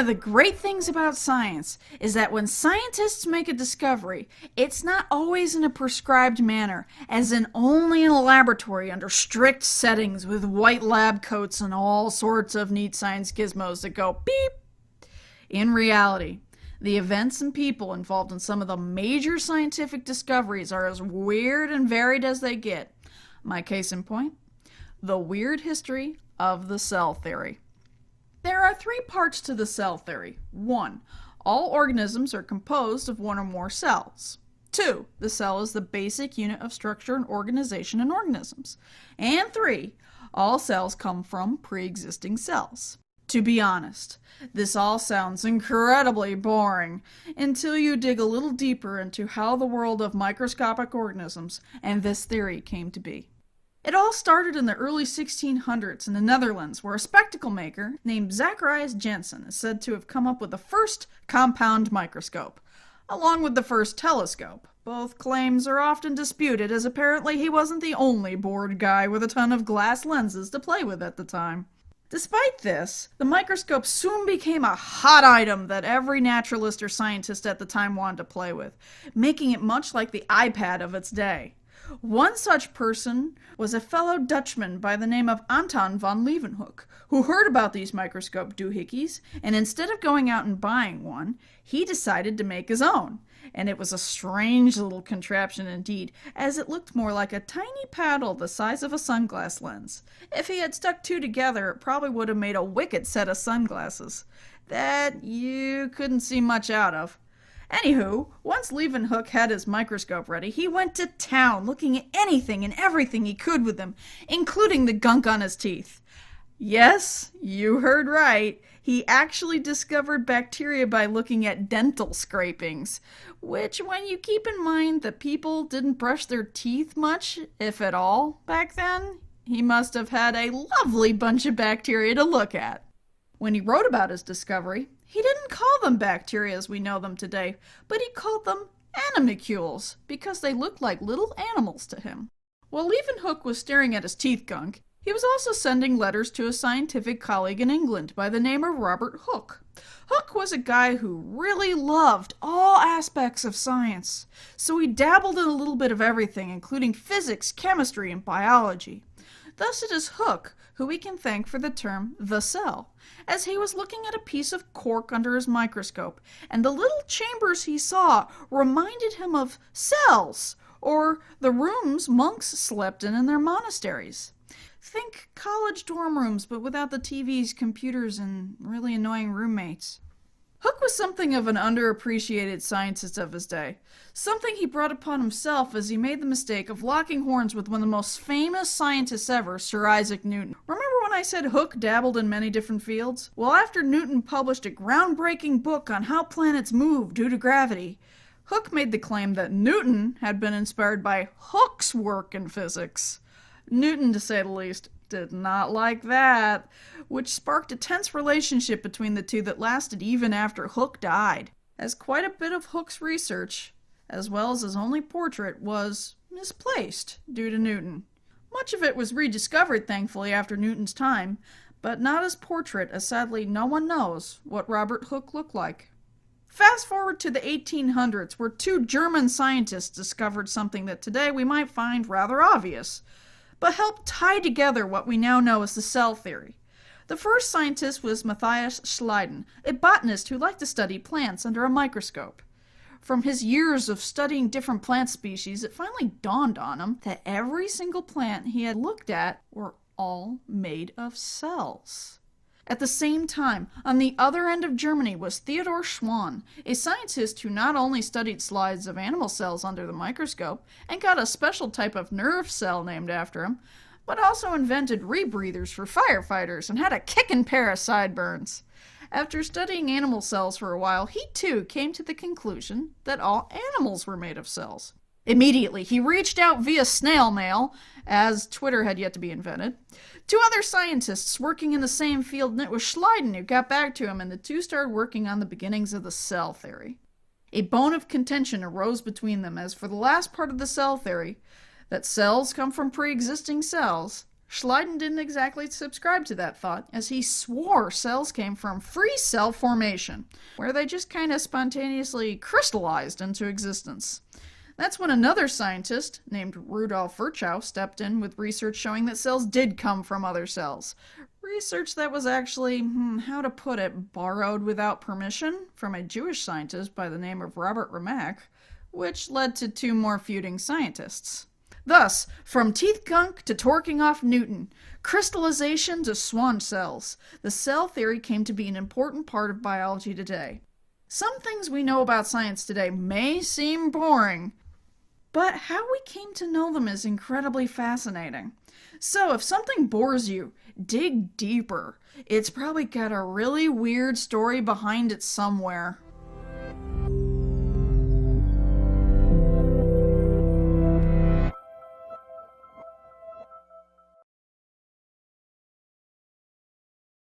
the great things about science is that when scientists make a discovery, it's not always in a prescribed manner, as in only in a laboratory under strict settings with white lab coats and all sorts of neat science gizmos that go beep. In reality, the events and people involved in some of the major scientific discoveries are as weird and varied as they get. My case in point, the weird history of the cell theory. There are 3 parts to the cell theory. 1. All organisms are composed of 1 or more cells. 2. The cell is the basic unit of structure and organization in organisms. And 3. All cells come from pre-existing cells. To be honest, this all sounds incredibly boring until you dig a little deeper into how the world of microscopic organisms and this theory came to be. It all started in the early 1600s in the Netherlands, where a spectacle maker named Zacharias Janssen is said to have come up with the first compound microscope, along with the first telescope. Both claims are often disputed, as apparently he wasn't the only bored guy with a ton of glass lenses to play with at the time. Despite this, the microscope soon became a hot item that every naturalist or scientist at the time wanted to play with, making it much like the iPad of its day. One such person was a fellow Dutchman by the name of Anton van Leeuwenhoek, who heard about these microscope doohickeys, and instead of going out and buying one, he decided to make his own. And it was a strange little contraption indeed, as it looked more like a tiny paddle the size of a sunglass lens. If he had stuck 2 together, it probably would have made a wicked set of sunglasses that you couldn't see much out of. Anywho, once Leeuwenhoek had his microscope ready, he went to town looking at anything and everything he could with them, including the gunk on his teeth. Yes, you heard right. He actually discovered bacteria by looking at dental scrapings, which, when you keep in mind that people didn't brush their teeth much, if at all, back then, he must have had a lovely bunch of bacteria to look at. When he wrote about his discovery, he didn't call them bacteria as we know them today, but he called them animalcules because they looked like little animals to him. While Leeuwenhoek was staring at his teeth gunk, he was also sending letters to a scientific colleague in England by the name of Robert Hooke. Hooke was a guy who really loved all aspects of science, so he dabbled in a little bit of everything, including physics, chemistry, and biology. Thus it is Hooke who we can thank for the term the cell, as he was looking at a piece of cork under his microscope, and the little chambers he saw reminded him of cells, or the rooms monks slept in their monasteries. Think college dorm rooms, but without the TVs, computers, and really annoying roommates. Hooke was something of an underappreciated scientist of his day, something he brought upon himself as he made the mistake of locking horns with one of the most famous scientists ever, Sir Isaac Newton. Remember when I said Hooke dabbled in many different fields? Well, after Newton published a groundbreaking book on how planets move due to gravity, Hooke made the claim that Newton had been inspired by Hooke's work in physics. Newton, to say the least, did not like that, which sparked a tense relationship between the two that lasted even after Hooke died, as quite a bit of Hooke's research, as well as his only portrait, was misplaced due to Newton. Much of it was rediscovered, thankfully, after Newton's time, but not his portrait, as sadly no one knows what Robert Hooke looked like. Fast forward to the 1800s, where 2 German scientists discovered something that today we might find rather obvious, but helped tie together what we now know as the cell theory. The first scientist was Matthias Schleiden, a botanist who liked to study plants under a microscope. From his years of studying different plant species, it finally dawned on him that every single plant he had looked at were all made of cells. At the same time, on the other end of Germany was Theodor Schwann, a scientist who not only studied slides of animal cells under the microscope and got a special type of nerve cell named after him, but also invented rebreathers for firefighters and had a kickin' pair of sideburns. After studying animal cells for a while, he too came to the conclusion that all animals were made of cells. Immediately, he reached out via snail mail, as Twitter had yet to be invented, to other scientists working in the same field, and it was Schleiden who got back to him, and the two started working on the beginnings of the cell theory. A bone of contention arose between them, as for the last part of the cell theory, that cells come from pre-existing cells, Schleiden didn't exactly subscribe to that thought, as he swore cells came from free cell formation, where they just kind of spontaneously crystallized into existence. That's when another scientist, named Rudolf Virchow, stepped in with research showing that cells did come from other cells. Research that was actually, how to put it, borrowed without permission from a Jewish scientist by the name of Robert Remak, which led to two more feuding scientists. Thus, from teeth gunk to torquing off Newton, crystallization to Schwann cells, the cell theory came to be an important part of biology today. Some things we know about science today may seem boring, but how we came to know them is incredibly fascinating. So if something bores you, dig deeper. It's probably got a really weird story behind it somewhere.